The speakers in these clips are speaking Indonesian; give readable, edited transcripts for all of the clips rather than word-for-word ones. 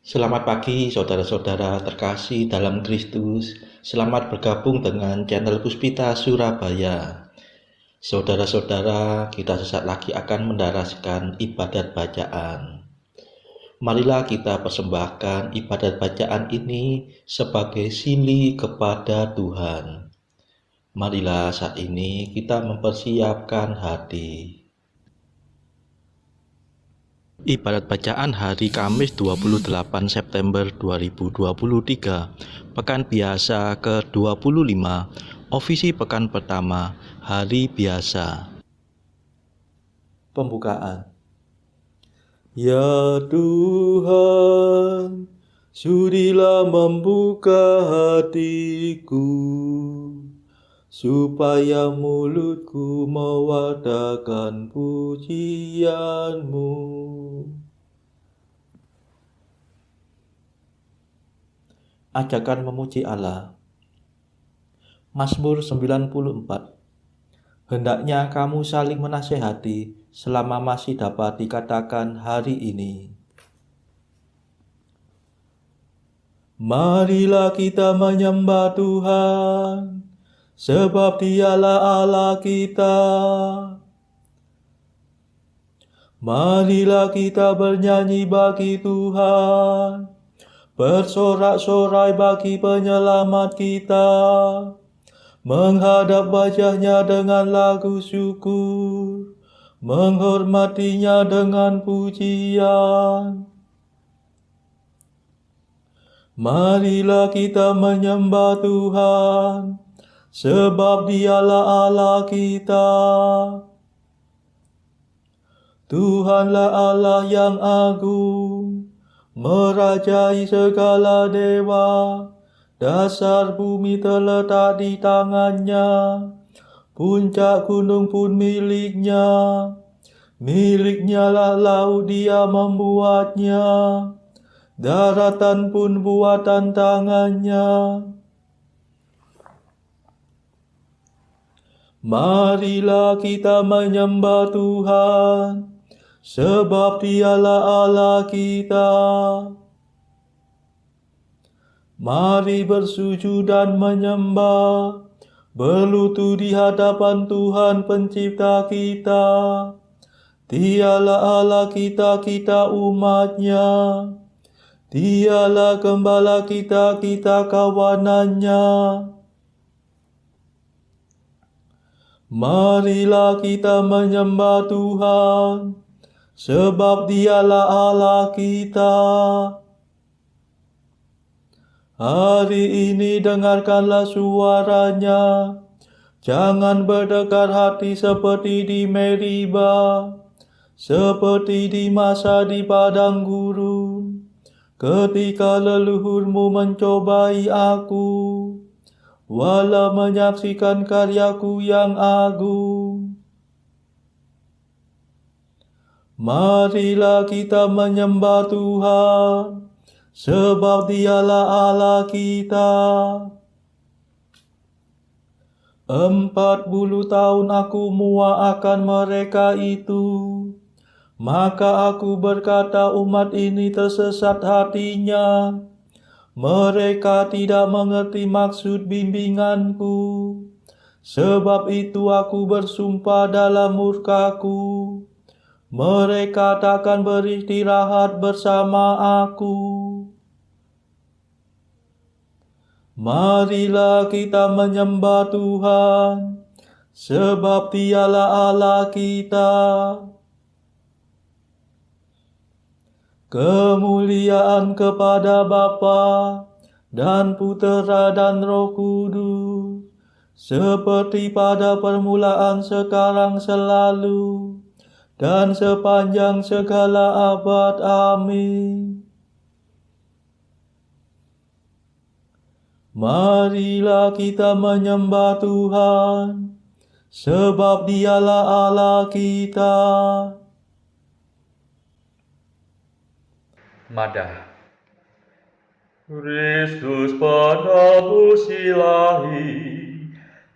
Selamat pagi saudara-saudara terkasih dalam Kristus. Selamat bergabung dengan channel Puspita Surabaya. Saudara-saudara, kita sesaat lagi akan mendaraskan ibadat bacaan. Marilah kita persembahkan ibadat bacaan ini sebagai sili kepada Tuhan. Marilah saat ini kita mempersiapkan hati. Ibadat bacaan hari Kamis 28 September 2023, Pekan Biasa ke-25, Ofisi Pekan Pertama, Hari Biasa. Pembukaan. Ya Tuhan, sudilah membuka hatiku, supaya mulutku mewartakan pujian-Mu. Ajakan memuji Allah. Mazmur 94. Hendaknya kamu saling menasehati selama masih dapat dikatakan hari ini. Marilah kita menyembah Tuhan, sebab Dialah Allah kita. Marilah kita bernyanyi bagi Tuhan, bersorak-sorai bagi penyelamat kita, menghadap wajah-Nya dengan lagu syukur, menghormatinya dengan pujian. Marilah kita menyembah Tuhan, sebab Dialah Allah kita. Tuhanlah Allah yang agung, merajai segala dewa. Dasar bumi terletak di tangan-Nya, puncak gunung pun milik-Nya. Milik-Nya lah laut, Dia membuatnya, daratan pun buatan tangan-Nya. Marilah kita menyembah Tuhan, sebab Dialah Allah kita. Mari bersujud dan menyembah, berlutut di hadapan Tuhan Pencipta kita. Dialah Allah kita, kita umat-Nya. Dialah Gembala kita, kita kawanan-Nya. Marilah kita menyembah Tuhan, sebab Dialah Allah kita. Hari ini dengarkanlah suara-Nya, jangan berdekar hati seperti di Meriba, seperti di masa di padang gurun, ketika leluhurmu mencobai aku, walau menyaksikan karyaku yang agung. Marilah kita menyembah Tuhan, sebab Dialah Allah kita. 40 tahun aku muak akan mereka itu, maka aku berkata umat ini tersesat hatinya. Mereka tidak mengerti maksud bimbinganku. Sebab itu aku bersumpah dalam murkaku, mereka takkan beristirahat bersama aku. Marilah kita menyembah Tuhan, sebab Dialah Allah kita. Kemuliaan kepada Bapa dan Putera dan Roh Kudus, seperti pada permulaan, sekarang, selalu, dan sepanjang segala abad. Amin. Marilah kita menyembah Tuhan, sebab Dialah Allah kita. Madah. Kristus penebus ilahi,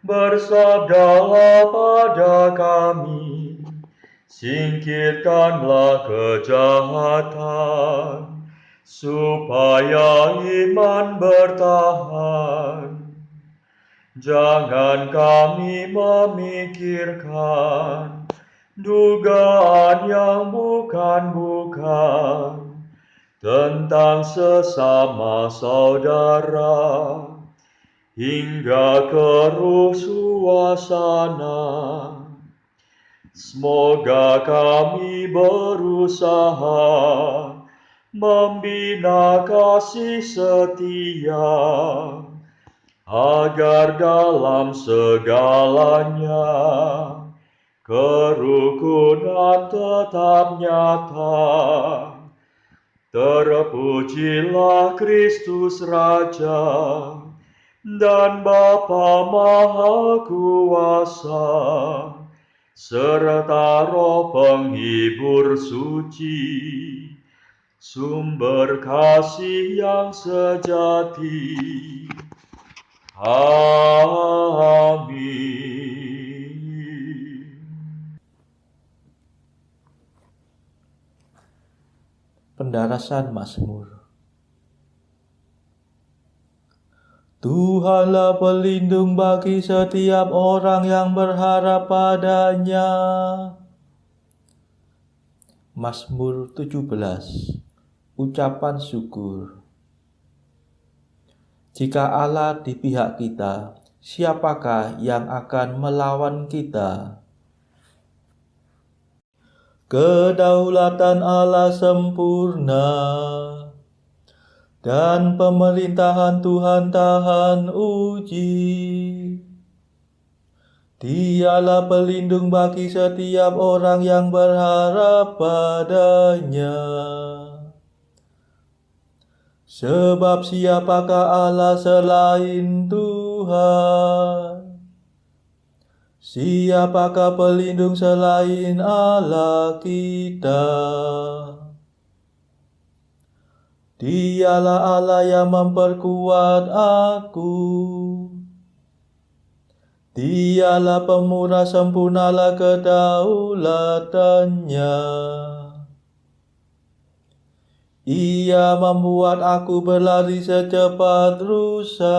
bersabdalah pada kami, singkirkanlah kejahatan, supaya iman bertahan. Jangan kami memikirkan dugaan yang bukan-bukan tentang sesama saudara, hingga keruh suasana. Semoga kami berusaha membina kasih setia, agar dalam segalanya kerukunan tetap nyata. Terpujilah Kristus Raja dan Bapa Maha Kuasa, serta Roh Penghibur suci, sumber kasih yang sejati. Amin. Pendarasan Mazmur. Tuhanlah pelindung bagi setiap orang yang berharap padanya. Mazmur 17. Ucapan syukur. Jika Allah di pihak kita, siapakah yang akan melawan kita? Kedaulatan Allah sempurna, dan pemerintahan Tuhan tahan uji. Dialah pelindung bagi setiap orang yang berharap padanya. Sebab siapakah Allah selain Tuhan? Siapakah pelindung selain Allah kita? Dialah Allah yang memperkuat aku. Dialah pemurah, sempurnalah kedaulatannya. Ia membuat aku berlari secepat rusa,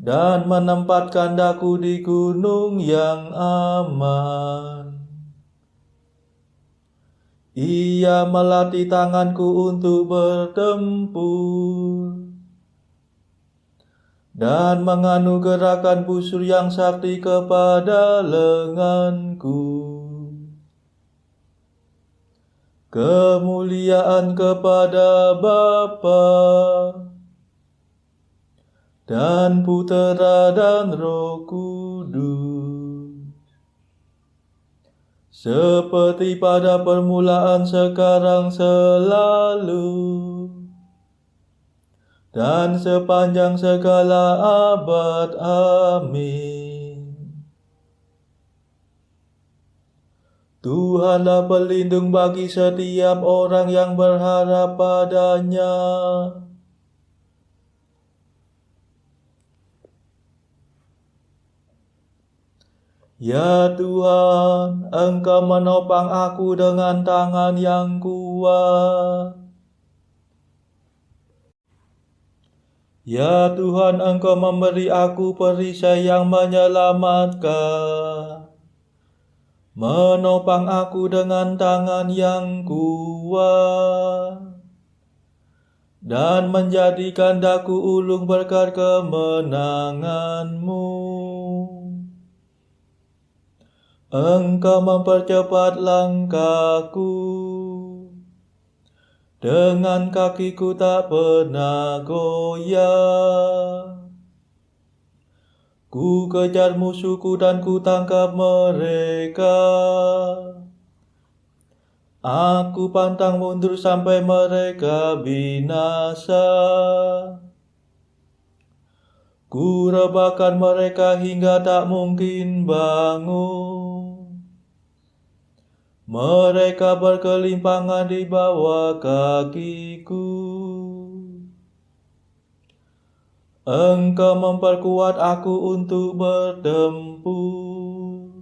dan menempatkan daku di gunung yang aman. Ia melatih tanganku untuk bertempur, dan menganugerahkan busur yang sakti kepada lenganku. Kemuliaan kepada Bapa dan Putera dan Roh Kudus, seperti pada permulaan, sekarang, selalu, dan sepanjang segala abad. Amin. Tuhanlah pelindung bagi setiap orang yang berharap padanya. Ya Tuhan, Engkau menopang aku dengan tangan yang kuat. Ya Tuhan, Engkau memberi aku perisai yang menyelamatkan, menopang aku dengan tangan yang kuat, dan menjadikan daku ulung berkat kemenangan-Mu. Engkau mempercepat langkahku, dengan kakiku tak pernah goyah. Ku kejar musuhku dan ku tangkap mereka. Aku pantang mundur sampai mereka binasa. Ku rebahkan mereka hingga tak mungkin bangun. Mereka berkelimpangan di bawah kakiku. Engkau memperkuat aku untuk bertempur.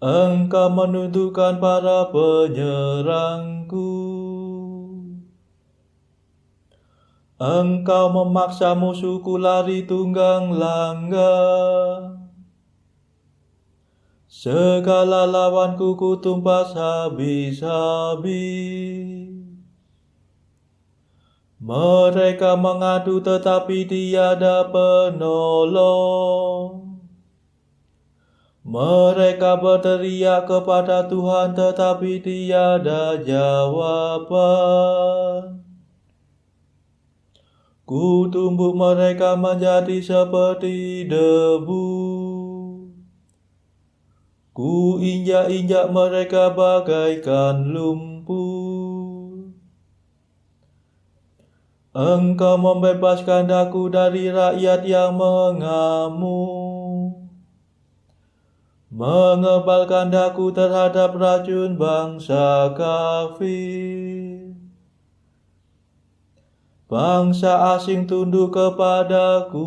Engkau menundukkan para penyerangku. Engkau memaksa musuhku lari tunggang langgang. Segala lawanku kutumpas habis-habis. Mereka mengadu tetapi tiada penolong. Mereka berteriak kepada Tuhan tetapi tiada jawaban. Kutumbuk mereka menjadi seperti debu. Ku injak-injak mereka bagaikan lumpur. Engkau membebaskan aku dari rakyat yang mengamuk, mengebalkan daku terhadap racun bangsa kafir. Bangsa asing tunduk kepadaku.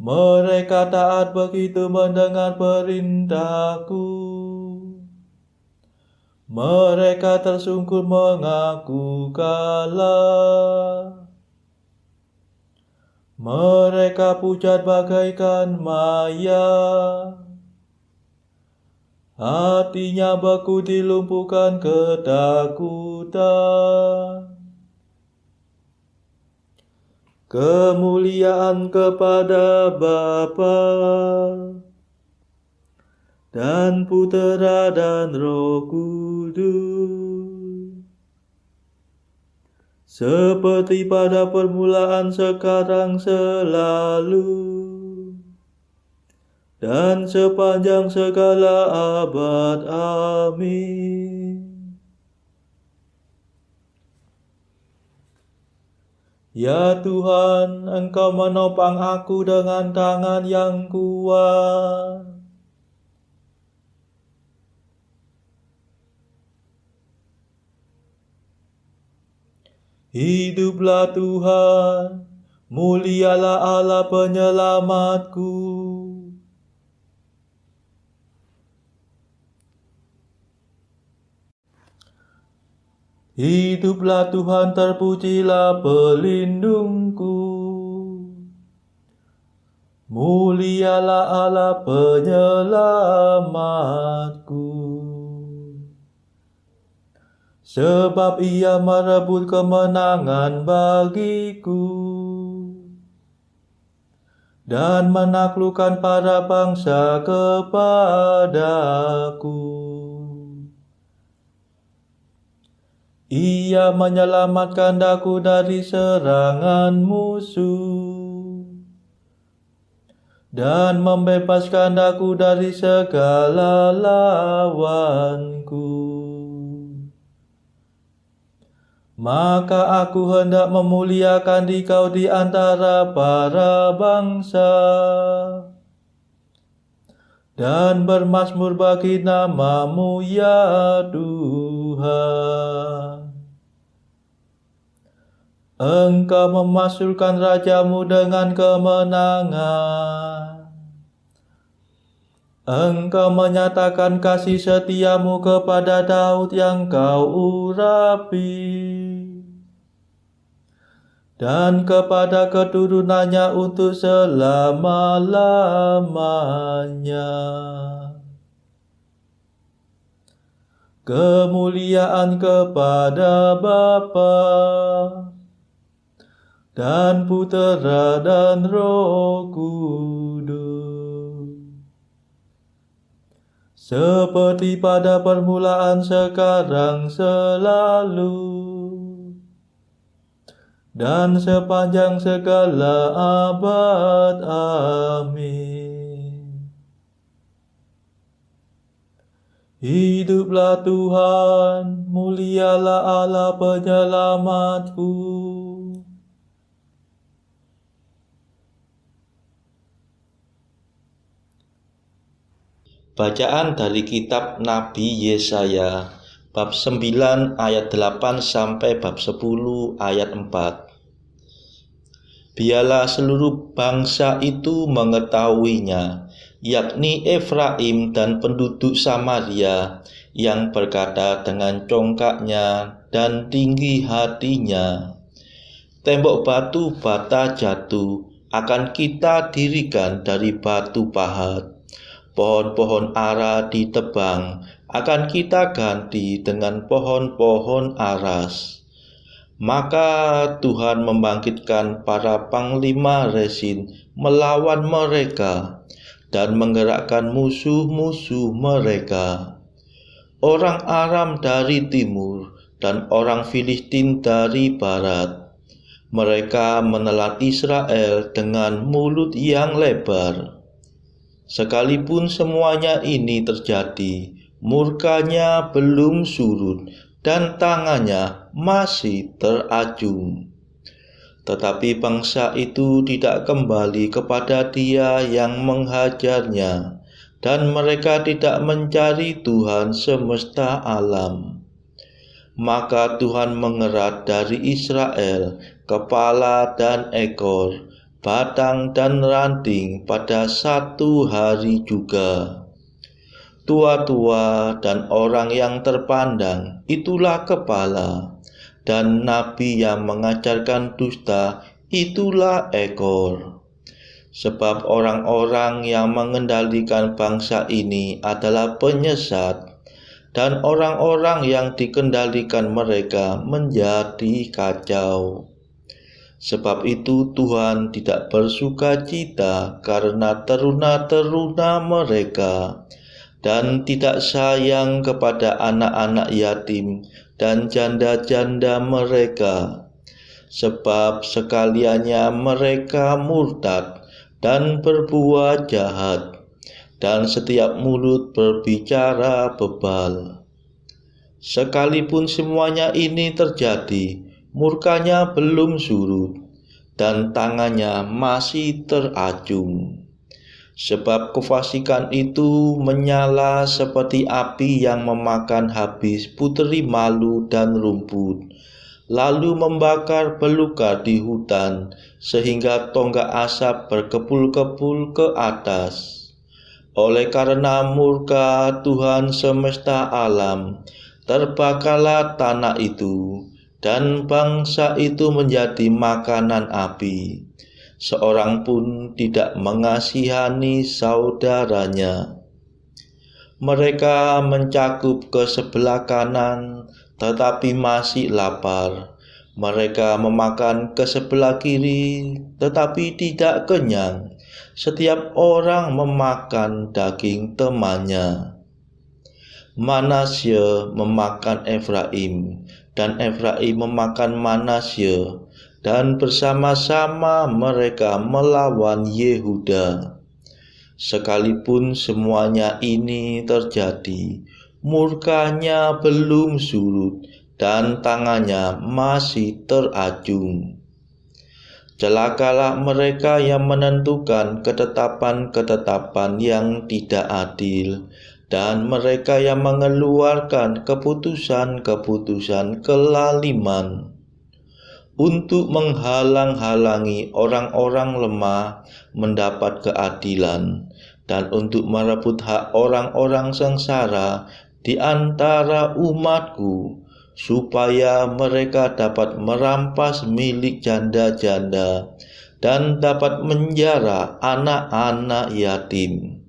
Mereka taat begitu mendengar perintahku. Mereka tersungkur mengaku kalah. Mereka pucat bagaikan mayat. Hatinya beku dilumpuhkan ketakutan. Kemuliaan kepada Bapa dan Putera dan Roh Kudus, seperti pada permulaan, sekarang, selalu, dan sepanjang segala abad. Amin. Ya Tuhan, Engkau menopang aku dengan tangan yang kuat. Hiduplah Tuhan, mulialah Allah penyelamatku. Hiduplah Tuhan, terpujilah pelindungku. Mulialah Allah penyelamatku. Sebab Ia merebut kemenangan bagiku dan menaklukkan para bangsa kepadaku. Ia menyelamatkan daku dari serangan musuh dan membebaskan daku dari segala lawanku. Maka aku hendak memuliakan Dikau di antara para bangsa dan bermazmur bagi nama-Mu, ya Tuhan. Engkau memasukkan raja-Mu dengan kemenangan. Engkau menyatakan kasih setia-Mu kepada Daud yang Kau urapi, dan kepada keturunannya untuk selama-lamanya. Kemuliaan kepada Bapa dan Putera dan Roh Kudus, seperti pada permulaan, sekarang, selalu, dan sepanjang segala abad. Amin. Hiduplah Tuhan, mulialah Allah penyelamatku. Bacaan dari kitab Nabi Yesaya, bab 9 ayat 8 sampai bab 10 ayat 4. Biarlah seluruh bangsa itu mengetahuinya, yakni Efraim dan penduduk Samaria, yang berkata dengan congkaknya dan tinggi hatinya, tembok batu bata jatuh, akan kita dirikan dari batu pahat. Pohon-pohon ara ditebang, akan kita ganti dengan pohon-pohon aras. Maka Tuhan membangkitkan para panglima Resin melawan mereka dan menggerakkan musuh-musuh mereka. Orang Aram dari timur dan orang Filistin dari barat. Mereka menelan Israel dengan mulut yang lebar. Sekalipun semuanya ini terjadi, murkanya belum surut dan tangannya masih terajung. Tetapi bangsa itu tidak kembali kepada Dia yang menghajarnya, dan mereka tidak mencari Tuhan semesta alam. Maka Tuhan mengerat dari Israel kepala dan ekor, batang dan ranting pada satu hari juga. Tua-tua dan orang yang terpandang, itulah kepala, dan nabi yang mengajarkan dusta, itulah ekor. Sebab orang-orang yang mengendalikan bangsa ini adalah penyesat, dan orang-orang yang dikendalikan mereka menjadi kacau. Sebab itu Tuhan tidak bersukacita karena teruna-teruna mereka, dan tidak sayang kepada anak-anak yatim dan janda-janda mereka. Sebab sekaliannya mereka murtad dan berbuat jahat, dan setiap mulut berbicara bebal. Sekalipun semuanya ini terjadi, murkanya belum surut, dan tangannya masih terajung. Sebab kefasikan itu menyala seperti api yang memakan habis puteri malu dan rumput, lalu membakar belukar di hutan, sehingga tonggak asap berkepul-kepul ke atas. Oleh karena murka Tuhan semesta alam, terbakarlah tanah itu, dan bangsa itu menjadi makanan api. Seorang pun tidak mengasihani saudaranya. Mereka mencakup ke sebelah kanan, tetapi masih lapar. Mereka memakan ke sebelah kiri, tetapi tidak kenyang. Setiap orang memakan daging temannya. Manasye memakan Efraim, dan Efraim memakan Manasye, dan bersama-sama mereka melawan Yehuda. Sekalipun semuanya ini terjadi, murkanya belum surut, dan tangannya masih terajung. Celakalah mereka yang menentukan ketetapan-ketetapan yang tidak adil, dan mereka yang mengeluarkan keputusan-keputusan kelaliman untuk menghalang-halangi orang-orang lemah mendapat keadilan, dan untuk merebut hak orang-orang sengsara di antara umatku, supaya mereka dapat merampas milik janda-janda dan dapat menjara anak-anak yatim.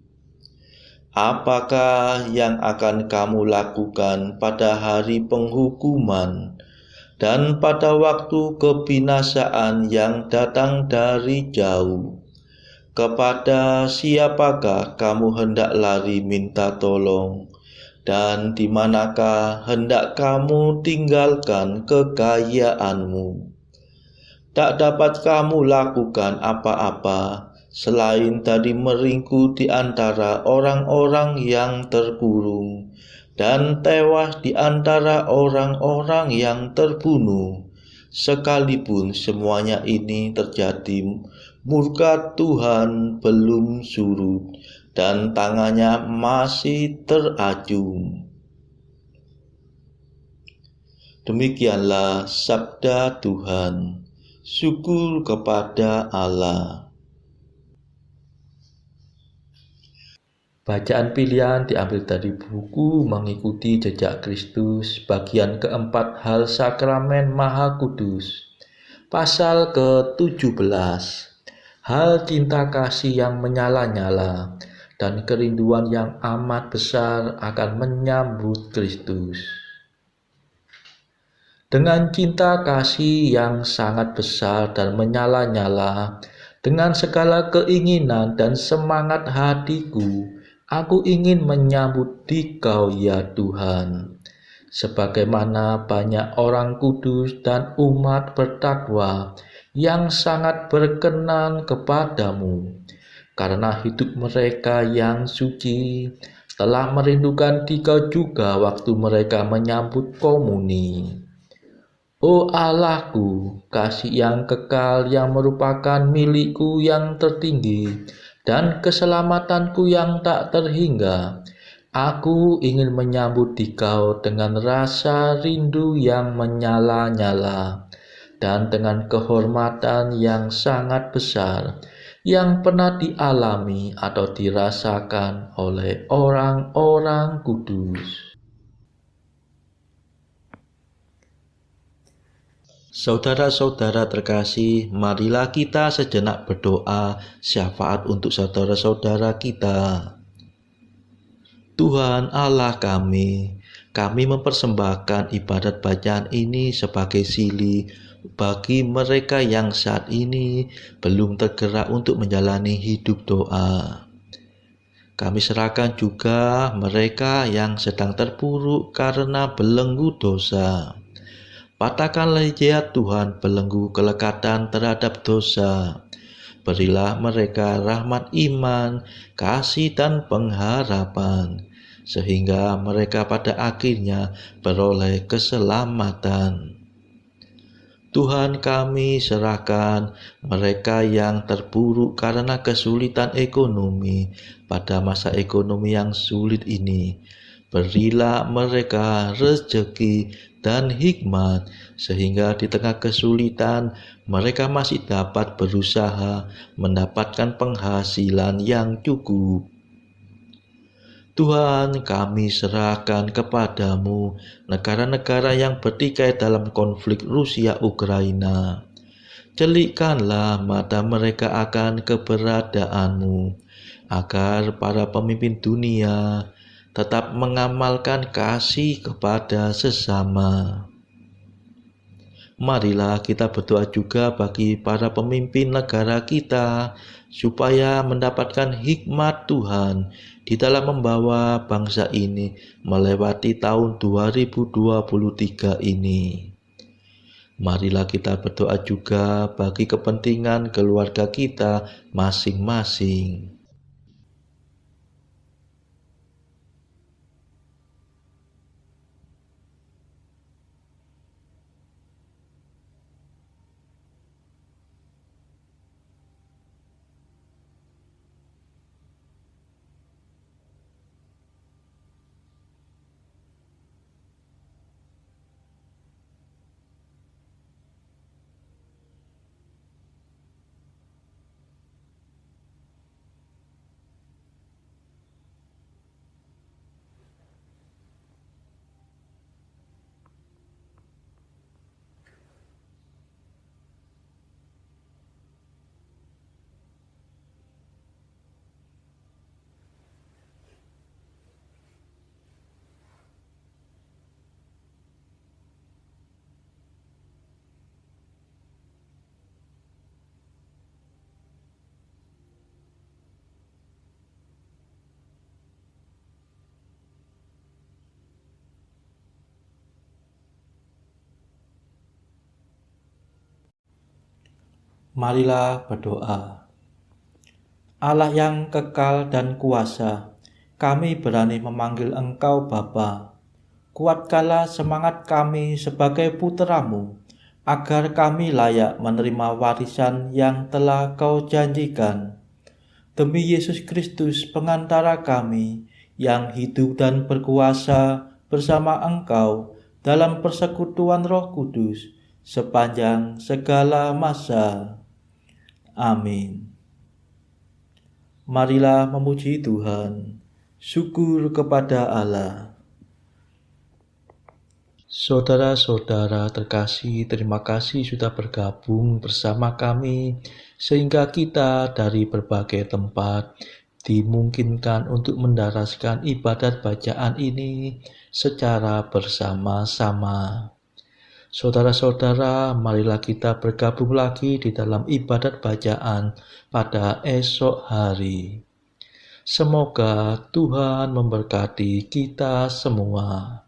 Apakah yang akan kamu lakukan pada hari penghukuman dan pada waktu kebinasaan yang datang dari jauh? Kepada siapakah kamu hendak lari minta tolong? Dan di manakah hendak kamu tinggalkan kekayaanmu? Tak dapat kamu lakukan apa-apa selain dari meringkuk di antara orang-orang yang terkurung, dan tewas di antara orang-orang yang terbunuh. Sekalipun semuanya ini terjadi, murka Tuhan belum surut, dan tangannya masih terajung. Demikianlah sabda Tuhan. Syukur kepada Allah. Bacaan pilihan diambil dari buku Mengikuti Jejak Kristus, bagian keempat, Hal Sakramen Maha Kudus. Pasal ke-17, hal cinta kasih yang menyala-nyala dan kerinduan yang amat besar akan menyambut Kristus. Dengan cinta kasih yang sangat besar dan menyala-nyala, dengan segala keinginan dan semangat hatiku, aku ingin menyambut Dikau ya Tuhan. Sebagaimana banyak orang kudus dan umat bertakwa yang sangat berkenan kepadamu, karena hidup mereka yang suci telah merindukan Dikau juga waktu mereka menyambut komuni. O Allahku, kasih yang kekal yang merupakan milikku yang tertinggi dan keselamatanku yang tak terhingga, aku ingin menyambut Dikau dengan rasa rindu yang menyala-nyala dan dengan kehormatan yang sangat besar yang pernah dialami atau dirasakan oleh orang-orang kudus. Saudara-saudara terkasih, marilah kita sejenak berdoa syafaat untuk saudara-saudara kita. Tuhan Allah kami mempersembahkan ibadat bacaan ini sebagai sili bagi mereka yang saat ini belum tergerak untuk menjalani hidup doa. Kami serahkan juga mereka yang sedang terpuruk karena belenggu dosa. Patahkanlah ya Tuhan belenggu kelekatan terhadap dosa. Berilah mereka rahmat iman, kasih dan pengharapan, sehingga mereka pada akhirnya beroleh keselamatan. Tuhan, kami serahkan mereka yang terpuruk karena kesulitan ekonomi pada masa ekonomi yang sulit ini. Berilah mereka rezeki dan hikmat, sehingga di tengah kesulitan mereka masih dapat berusaha mendapatkan penghasilan yang cukup. Tuhan, kami serahkan kepadamu negara-negara yang bertikai dalam konflik Rusia-Ukraina. Celikkanlah mata mereka akan keberadaanmu, agar para pemimpin dunia tetap mengamalkan kasih kepada sesama. Marilah kita berdoa juga bagi para pemimpin negara kita, supaya mendapatkan hikmat Tuhan di dalam membawa bangsa ini melewati tahun 2023 ini. Marilah kita berdoa juga bagi kepentingan keluarga kita masing-masing. Marilah berdoa. Allah yang kekal dan kuasa, kami berani memanggil Engkau Bapa. Kuatkanlah semangat kami sebagai putra-Mu, agar kami layak menerima warisan yang telah Kau janjikan. Demi Yesus Kristus pengantara kami, yang hidup dan berkuasa bersama Engkau dalam persekutuan Roh Kudus, sepanjang segala masa. Amin. Marilah memuji Tuhan. Syukur kepada Allah. Saudara-saudara terkasih, terima kasih sudah bergabung bersama kami sehingga kita dari berbagai tempat dimungkinkan untuk mendaraskan ibadat bacaan ini secara bersama-sama. Saudara-saudara, marilah kita bergabung lagi di dalam ibadat bacaan pada esok hari. Semoga Tuhan memberkati kita semua.